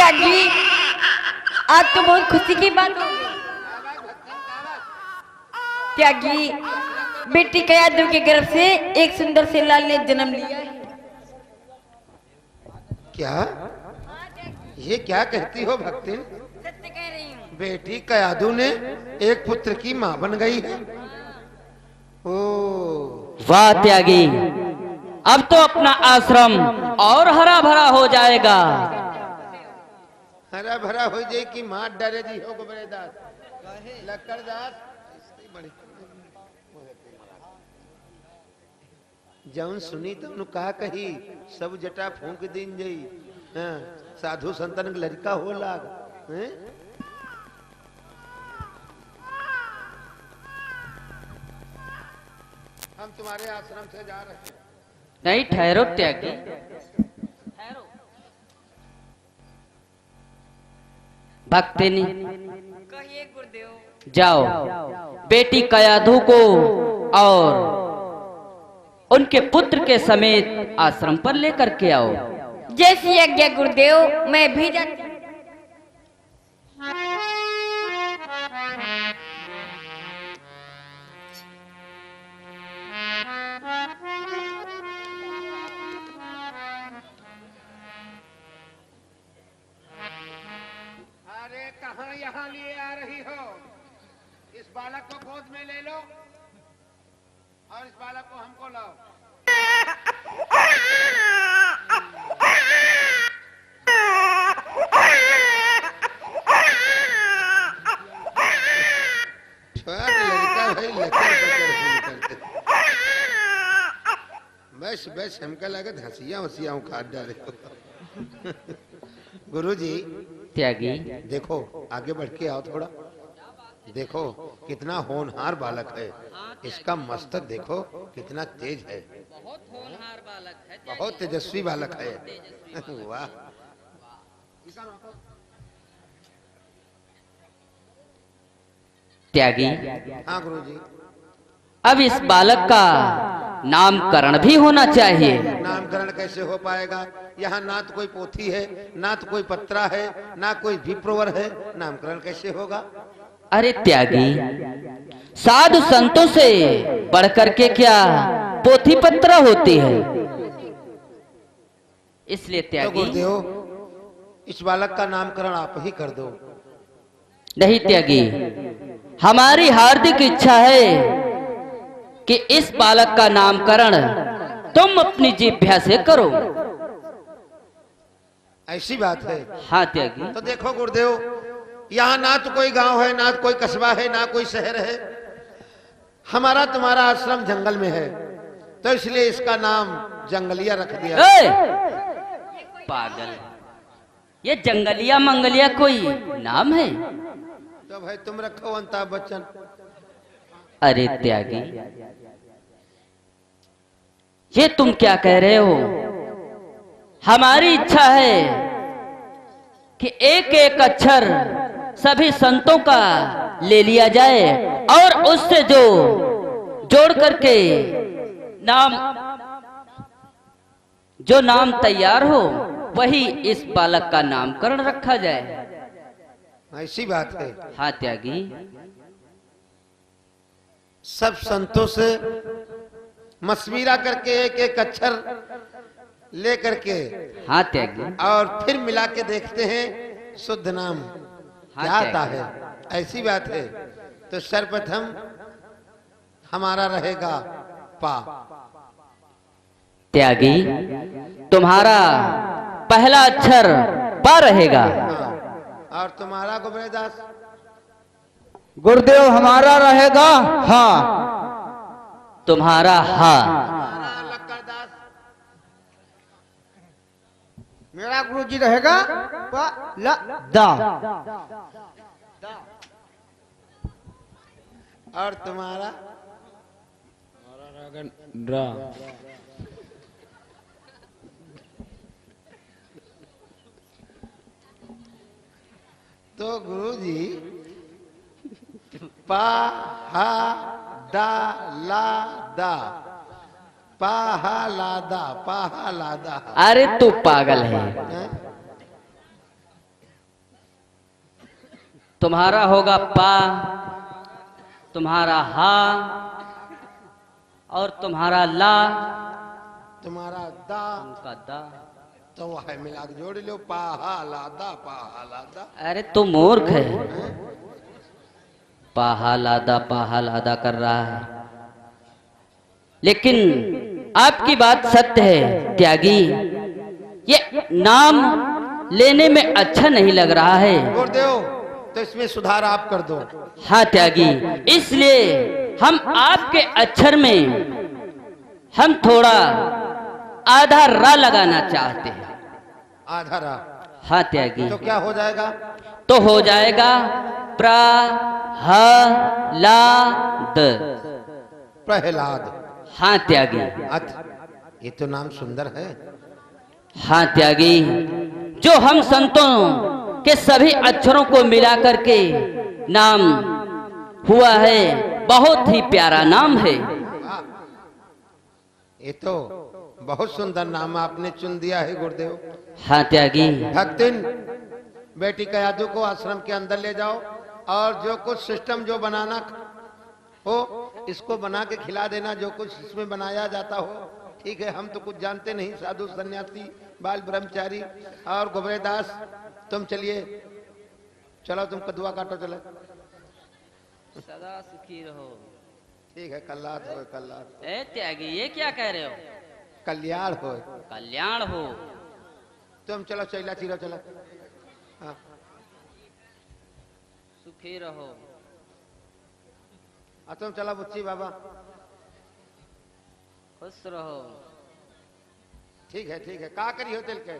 त्यागी, आज तो बहुत खुशी की बात हो गई। त्यागी, बेटी कयाधु के गर्भ से एक सुंदर से लाल ने जन्म लिया है। क्या ये क्या कहती हो भक्ति? सत्य कह रही हूँ। बेटी कयाधु ने एक पुत्र की मां बन गई है। ओ वाह त्यागी, अब तो अपना आश्रम और हरा भरा हो जाएगा। हरा भरा हो जाए कि मां डरे जी हो गोबरेदास लक्कड़दास जौन सुनी तब कहा कही सब जटा फूंक दिन जई। हाँ, साधु संतन के लड़का हो लाग हैं? हम तुम्हारे आश्रम से जा रहे हैं। नहीं ठहरो त्यागी, ठहरो। भक्तिनी कहिए गुरुदेव। जाओ, बेटी कयाधु को और उनके पुत्र के समेत आश्रम पर लेकर के आओ। जैसी आज्ञा गुरुदेव, मैं भी जाती हूँ। अरे कहाँ यहाँ लिए आ रही हो? इस बालक को गोद में ले लो और इस बालक को हमको लाओ। लड़का भाई करते। बस बस हमका लगा हंसिया वसिया खाद डाले। गुरुजी त्यागी, देखो आगे बढ़ के आओ थोड़ा। देखो कितना होनहार बालक है। इसका मस्तक देखो कितना तेज है। बहुत होनहार बालक है, बहुत तेजस्वी बालक है। वाह। त्यागी, हाँ गुरुजी। अब इस बालक का नामकरण भी होना चाहिए। नामकरण कैसे हो पाएगा? यहाँ ना तो कोई पोथी है, ना तो कोई पत्रा है, ना कोई विप्रवर है। नामकरण कैसे होगा? अरे त्यागी, साधु संतों से बढ़कर के क्या पोथी पत्र होती है? इसलिए तो त्यागी, गुरुदेव इस बालक का नामकरण आप ही कर दो। नहीं त्यागी, हमारी हार्दिक इच्छा है कि इस बालक का नामकरण तुम अपनी जिह्वा से करो। ऐसी बात है? हाँ त्यागी। तो देखो गुरुदेव, यहाँ ना तो कोई गांव है, ना तो कोई कस्बा है, ना कोई शहर है। हमारा तुम्हारा आश्रम जंगल में है, तो इसलिए इसका नाम जंगलिया रख दिया। पागल, ये जंगलिया मंगलिया कोई नाम है? तो भाई तुम रखो अमिताभ बच्चन। अरे त्यागी, ये तुम क्या कह रहे हो? हमारी इच्छा है कि एक एक अक्षर सभी संतों का ले लिया जाए और उससे जो जोड़ करके जो नाम तैयार हो वही इस बालक का नामकरण रखा जाए। ऐसी बात है? हाँ त्यागी। सब संतों से मशविरा करके एक एक अक्षर ले करके, हाँ त्यागी। और फिर मिला के देखते हैं शुद्ध नाम क्या आता है। ऐसी बात है? तो सर्वप्रथम हमारा रहेगा पा। त्यागी, तुम्हारा पहला अक्षर पा रहेगा। हाँ। और तुम्हारा गोबरेदास? गुरुदेव हमारा रहेगा हाँ। तुम्हारा हाँ। लक्कड़दास? मेरा गुरुजी रहेगा प ल दा। और तुम्हारा? तो गुरुजी पा हा दा ला दा, पा हा ला दा, पा हा ला दा। अरे तू पागल है। हैं? तुम्हारा होगा पा, तुम्हारा हा और तुम्हारा ला, तुम्हारा दा उनका दा। तो है मिला के जोड़ लो, पाहा लादा पाहा लादा। अरे तू मूर्ख है, पाहा लादा कर रहा है। लेकिन आपकी बात सत्य है त्यागी, ये नाम लेने में अच्छा नहीं लग रहा है। गुरुदेव तो इसमें सुधार आप कर दो। हाँ त्यागी, इसलिए हम आपके अक्षर में हम थोड़ा आधा रा लगाना चाहते हैं। आधा रा? हाँ त्यागी। तो क्या हो जाएगा? तो हो जाएगा प्रहलाद। प्रहलाद। हाँ त्यागी। ये तो नाम सुंदर है। हाँ त्यागी, जो हम संतों के सभी अक्षरों को मिला करके नाम हुआ है, बहुत ही प्यारा नाम है। ये तो बहुत सुंदर नाम आपने चुन दिया है गुरुदेव। हाँ त्यागी। भक्तिन, बेटी कयादू को आश्रम के अंदर ले जाओ और जो कुछ सिस्टम जो बनाना हो इसको बना के खिला देना, जो कुछ इसमें बनाया जाता हो। ठीक है, हम तो कुछ जानते नहीं, साधु सन्यासी बाल ब्रह्मचारी और गोबरेदास, तुम चलिए, चलो तुम कदुआ काटो, चलो। सदा सुखी रहो। ठीक है, कल्याण हो, कल्याण। ए त्यागी, ये क्या कह रहे हो? कल्याण हो, कल्याण हो। तुम चलो, चैला चिरो, चलो। हाँ, सुखी रहो। तुम चलो बुच्ची बाबा, खुश रहो। ठीक है, ठीक है। का करी हो तिल के?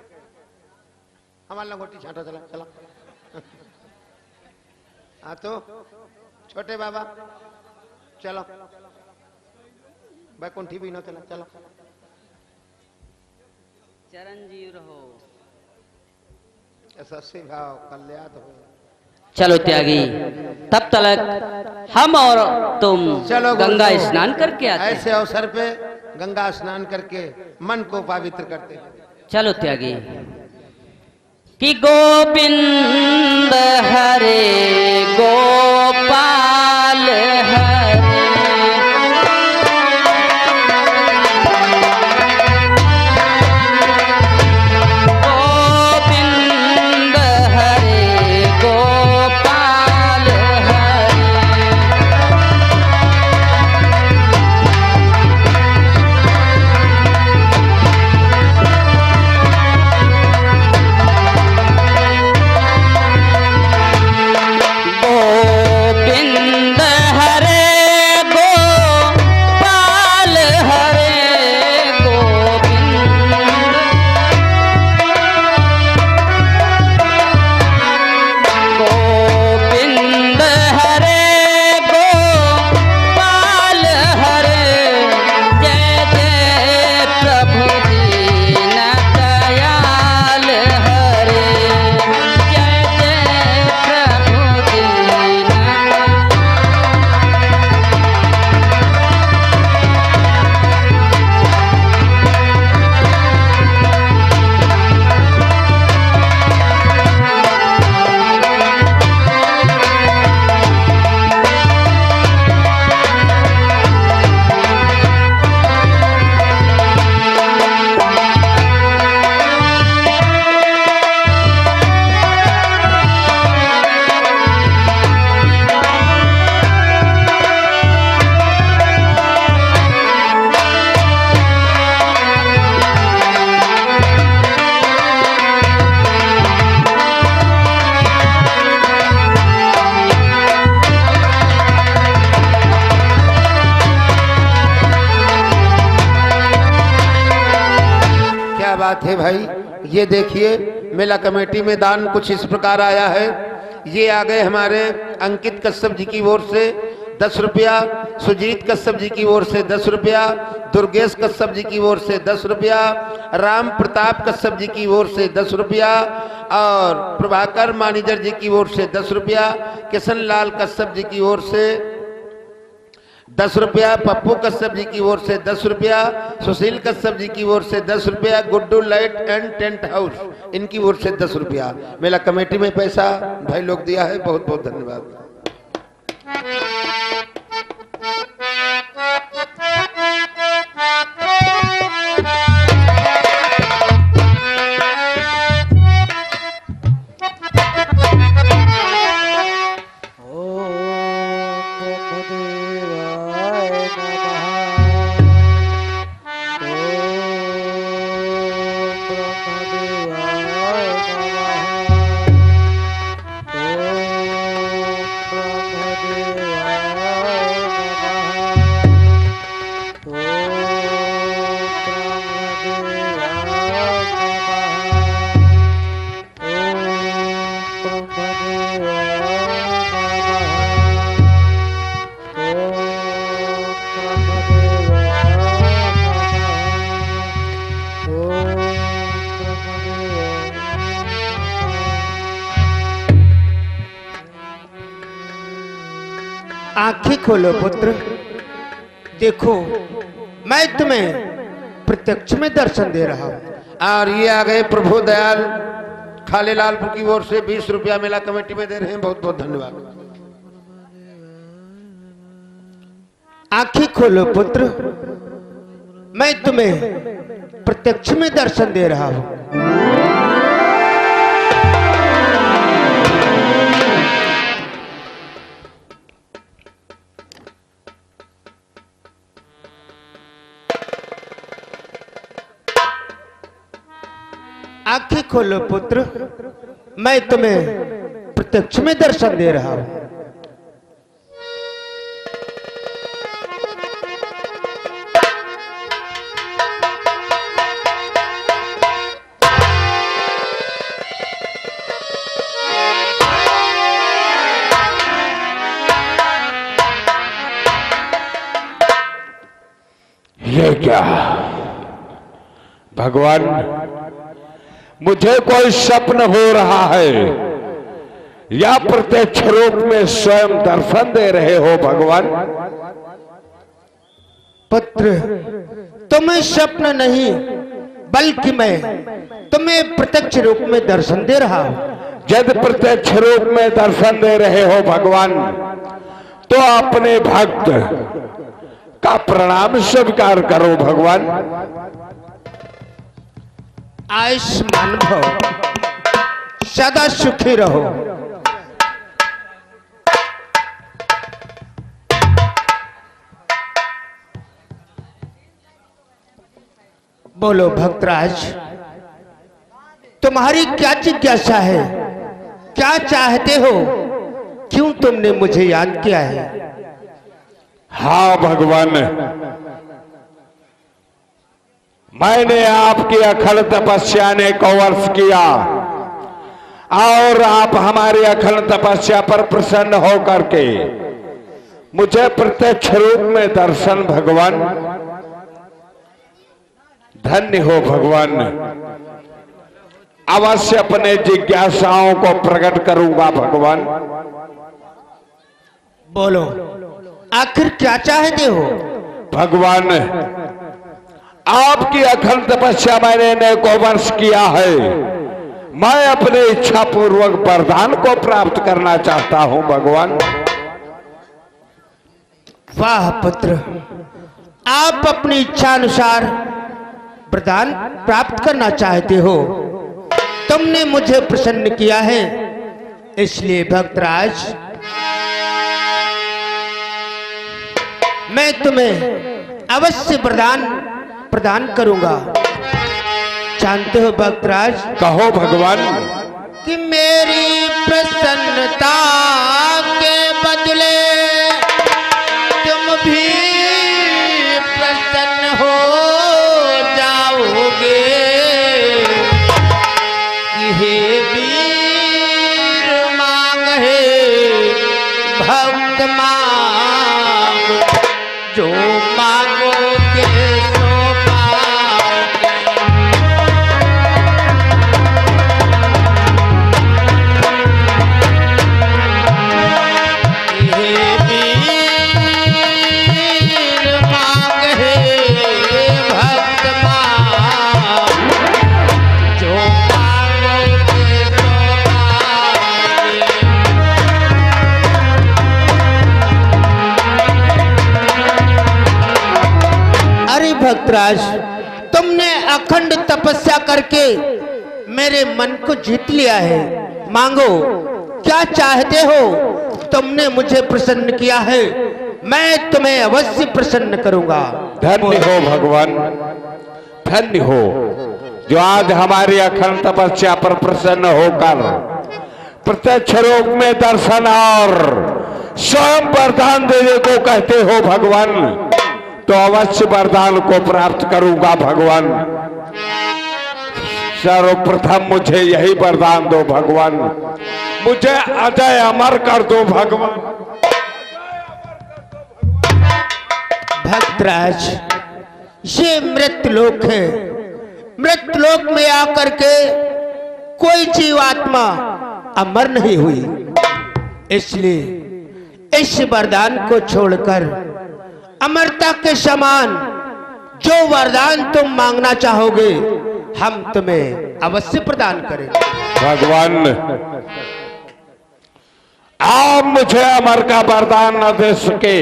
हमारे लंगोटी छाटो, चला चला। हाँ तो छोटे बाबा चलो, बैकुंठी भी न, चला चलो। चिरंजीव रहो। सस्सी भाव कल्याण हो। चलो त्यागी, तब तक हम और तुम चलो गंगा गुरुदेव, स्नान करके आते हैं। ऐसे अवसर पे गंगा स्नान करके मन को पवित्र करते हैं। चलो त्यागी। कि गोविंद हरे गोपाल हरे, गोविंद हरे गोपाल हरे, गोविंद हरे गोपाल हरे, गोविंद गोविंद हरे गोपाल हरे, जय जय प्रभु दीन दयाल हरे, जय जय प्रभु दीन। क्या बात है भाई, ये देखिए मेला कमेटी में दान कुछ इस प्रकार आया है। ये आ गए हमारे अंकित कश्यप जी की ओर से 10 रुपया, सुजीत कश्यप जी की ओर से 10 रुपया, दुर्गेश कश्यप जी की ओर से 10 रुपया, राम प्रताप कश्यप जी की ओर से 10 रुपया और प्रभाकर मानिजर जी की ओर से 10 रुपया, किशन लाल कश्यप जी की ओर से 10 रुपया पप्पू कश्यप जी की ओर से 10 रुपया, सुशील कश्यप जी की ओर से 10 रुपया, Guddu light and tent house इनकी ओर से 10 रुपया। मेला कमेटी में पैसा भाई लोग दिया है, बहुत बहुत धन्यवाद। आंखें खोलो पुत्र, देखो मैं तुम्हें प्रत्यक्ष में दर्शन दे रहा हूं। और ये आ गए प्रभु दयाल खालेलालपुर की ओर से 20 रुपया मेला कमेटी में दे रहे हैं, बहुत बहुत धन्यवाद। आंखें खोलो पुत्र, मैं तुम्हें प्रत्यक्ष में दर्शन दे रहा हूं। आंखें खोलो पुत्र, मैं तुम्हें प्रत्यक्ष में दर्शन दे रहा हूं। ये क्या भगवान, मुझे कोई स्वप्न हो रहा है या प्रत्यक्ष रूप में स्वयं दर्शन दे रहे हो भगवान? पुत्र, तुम्हें स्वप्न नहीं बल्कि मैं तुम्हें प्रत्यक्ष रूप में दर्शन दे रहा हूं। जब प्रत्यक्ष रूप में दर्शन दे रहे हो भगवान, तो अपने भक्त का प्रणाम स्वीकार करो भगवान। आयुष्मान भव, सदा सुखी रहो। बोलो भक्तराज, तुम्हारी क्या जिज्ञासा है? क्या चाहते हो? क्यों तुमने मुझे याद किया है? हाँ भगवान, मैंने आपकी अखंड तपस्या ने को वर्ष किया और आप हमारी अखंड तपस्या पर प्रसन्न हो करके मुझे प्रत्यक्ष रूप में दर्शन भगवान, धन्य हो भगवान। अवश्य अपने जिज्ञासाओं को प्रकट करूंगा भगवान। बोलो, आखिर क्या चाहते हो? भगवान, आपकी अखंड तपस्या मैंने अनेकों वर्ष किया है। मैं अपने इच्छा पूर्वक वरदान को प्राप्त करना चाहता हूं भगवान। वाह पुत्र, आप अपनी इच्छा अनुसार वरदान प्राप्त करना चाहते हो। तुमने मुझे प्रसन्न किया है, इसलिए भक्तराज मैं तुम्हें अवश्य वरदान प्रदान करूंगा। जानते हो भक्तराज, कहो भगवान। कि मेरी प्रसन्नता के बदले तुम भी प्रसन्न हो जाओगे। हे वीर मांग है भक्त मांग, जो मांगोगे सो पाओगे। भक्तराज, तुमने अखंड तपस्या करके मेरे मन को जीत लिया है। मांगो, क्या चाहते हो? तुमने मुझे प्रसन्न किया है, मैं तुम्हें अवश्य प्रसन्न करूंगा। धन्य हो भगवान, धन्य हो जो आज हमारी अखंड तपस्या पर प्रसन्न होकर प्रत्यक्ष रूप में दर्शन और स्वयं वरदान देने को कहते हो भगवान। तो अवश्य वरदान को प्राप्त करूंगा भगवान। सर्वप्रथम मुझे यही वरदान दो भगवान, मुझे अजय अमर कर दो भगवान। भक्तराज, ये मृत्युलोक है। मृत्युलोक में आकर के कोई जीवात्मा अमर नहीं हुई, इसलिए इस वरदान को छोड़कर अमरता के समान जो वरदान तुम मांगना चाहोगे हम तुम्हें अवश्य प्रदान करेंगे। भगवान, आप मुझे अमर का वरदान न दे सके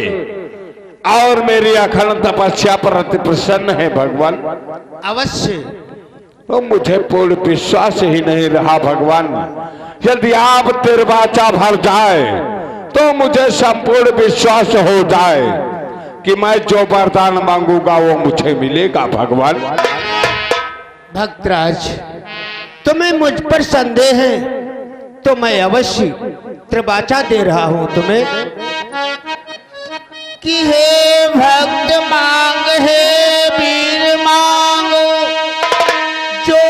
और मेरी अखंड तपस्या पर अति प्रसन्न है भगवान। अवश्य। तो मुझे पूर्ण विश्वास ही नहीं रहा भगवान। यदि आप तिरवाचा भर जाए तो मुझे संपूर्ण विश्वास हो जाए कि मैं जो वरदान मांगूंगा वो मुझे मिलेगा भगवान। भक्तराज, तुम्हें मुझ पर संदेह है तो मैं अवश्य त्रिवाचा दे रहा हूं तुम्हें कि हे भक्त मांग, हे वीर मांगो, जो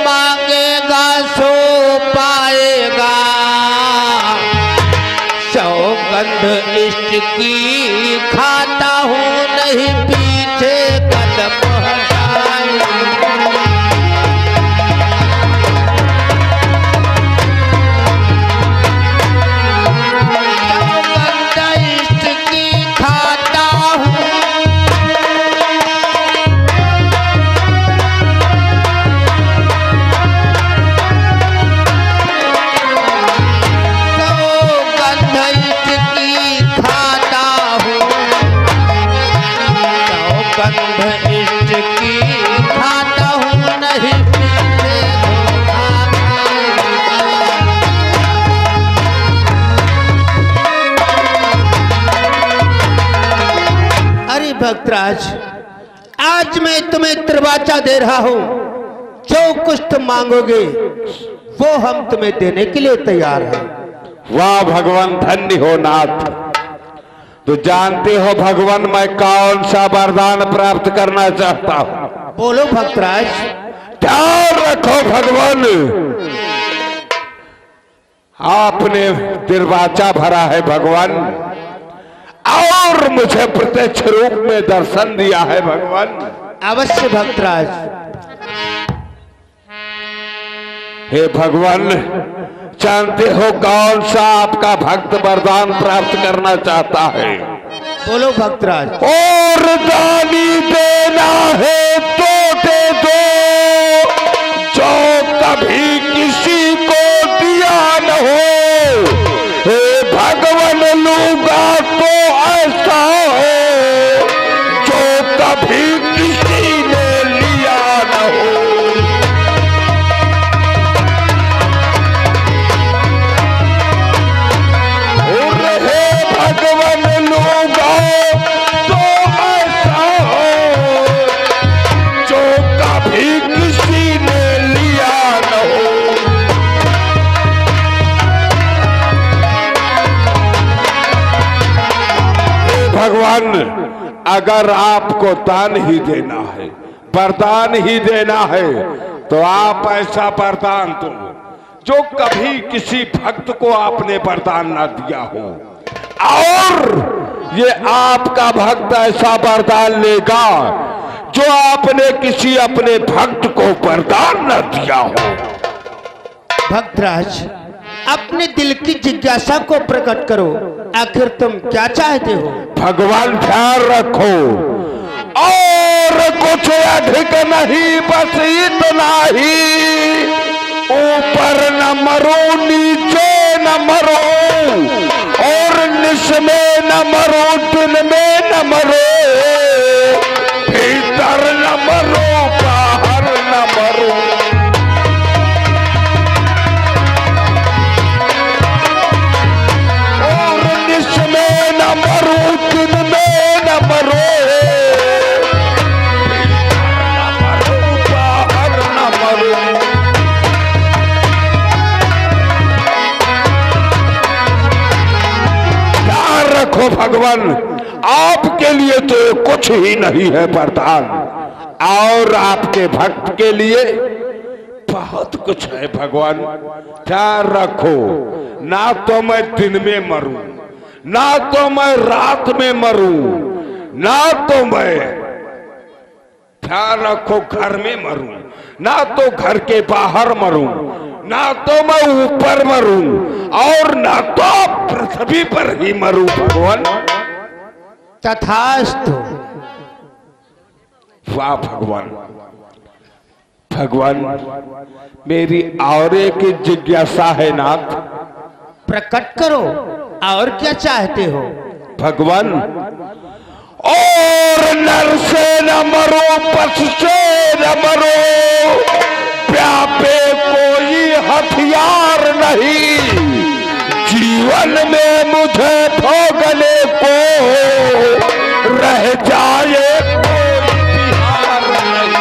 मांगेगा सो पाएगा। सौगंध इष्ट की खाता हूं, नहीं पीछे कदम भक्तराज, आज मैं तुम्हें त्रिवाचा दे रहा हूं। जो कुछ तुम मांगोगे वो हम तुम्हें देने के लिए तैयार हैं। वाह भगवान, धन्य हो नाथ। तो जानते हो भगवान मैं कौन सा वरदान प्राप्त करना चाहता हूं? बोलो भक्तराज। ध्यान रखो भगवान, आपने तिरवाचा भरा है भगवान और मुझे प्रत्यक्ष रूप में दर्शन दिया है भगवान। अवश्य भक्तराज। हे भगवान, जानते हो कौन सा आपका भक्त वरदान प्राप्त करना चाहता है? बोलो भक्तराज। और दानी देना है तो दे दो, जो कभी किसी को दिया न हो। हे भगवान, लूंगा तो ऐसा हो जो कभी किसी ने लिया न हो। और हे भगवान, लूंगा तो ऐसा हो जो कभी किसी ने लिया न हो। भगवान, अगर आपको दान ही देना है, वरदान ही देना है, तो आप ऐसा वरदान दो जो कभी किसी भक्त को आपने वरदान ना दिया हो। और ये आपका भक्त ऐसा वरदान लेगा जो आपने किसी अपने भक्त को वरदान न दिया हो। भक्तराज, अपने दिल की जिज्ञासा को प्रकट करो। आखिर तुम क्या चाहते हो? भगवान, ध्यान रखो और कुछ अधिक नहीं, बस इतना ही। ऊपर न मरो, नीचे न मरो, और निश में न मरो, दिन में न मरो, भीतर भगवान, आपके लिए तो कुछ ही नहीं है वरदान, और आपके भक्त के लिए बहुत कुछ है भगवान। ख्याल रखो, ना तो मैं दिन में मरूं, ना तो मैं रात में मरूं, ना तो मैं, ख्याल रखो, घर में मरूं, ना तो घर के बाहर मरूं, ना तो मैं ऊपर मरूं, और ना तो पृथ्वी पर ही मरूं भगवान। तथास्तु। वाह भगवान। भगवान, मेरी और एक जिज्ञासा है नाथ। प्रकट करो, और क्या चाहते हो? भगवान, और नर से न मरो, पशु से न मरो, व्यापे कोई हथियार नहीं, जीवन में मुझे भोगने को रह जाए कोई बिहार नहीं।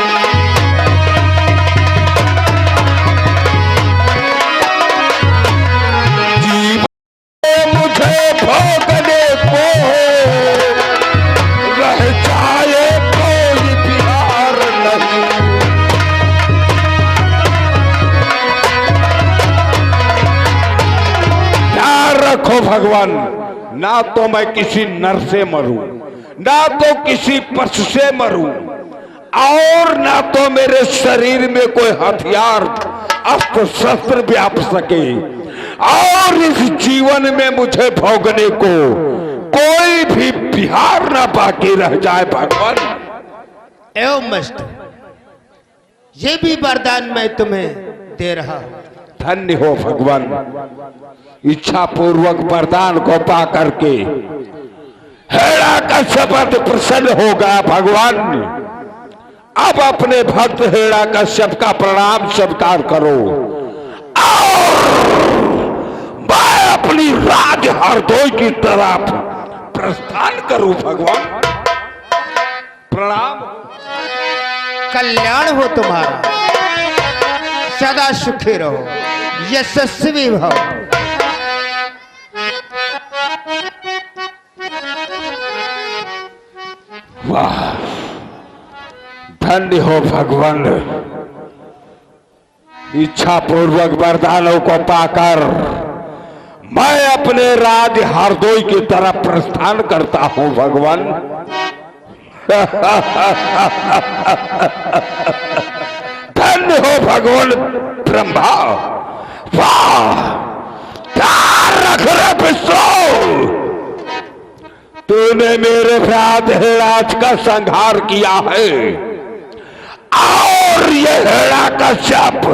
जीवन में मुझे भोगने को रह जाए कोई बिहार नहीं। ध्यान रखो भगवान, ना तो मैं किसी नर से मरूं, ना तो किसी पशु से मरूं, और ना तो मेरे शरीर में कोई हथियार अस्त्र शस्त्र व्याप सके, और इस जीवन में मुझे भोगने को कोई भी बिहार ना बाकी रह जाए भगवान। एवं मस्त, ये भी वरदान मैं तुम्हें दे रहा हूं। धन्य हो भगवान, इच्छा पूर्वक वरदान को पा करके हेड़ा का शब्द प्रसन्न होगा भगवान। अब अपने भक्त हेड़ा कश्यप का प्रणाम स्वीकार करो, और मैं अपनी राज हरदोई की तरफ प्रस्थान करूं भगवान। प्रणाम। कल्याण हो तुम्हारा, सदा सुखी रहो, यशस्वी भव। वाह, धन्य हो भगवान। इच्छा पूर्वक वरदानों को पाकर मैं अपने राज हरदोई की तरफ प्रस्थान करता हूं भगवान। धन्य हो भगवान ब्रह्मा। वाह, रख रे विष्णु, तूने मेरे भ्रात हेराज का संहार किया है, और ये हेड़ा कश्यप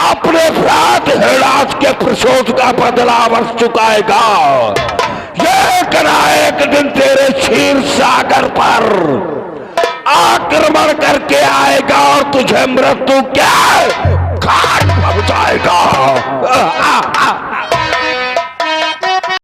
अपने भ्रात हेराज के प्रशोध का बदला अवश्य चुकाएगा। एक ना एक दिन तेरे क्षीर सागर पर आक्रमण करके आएगा, और तुझे मृत्यु क्या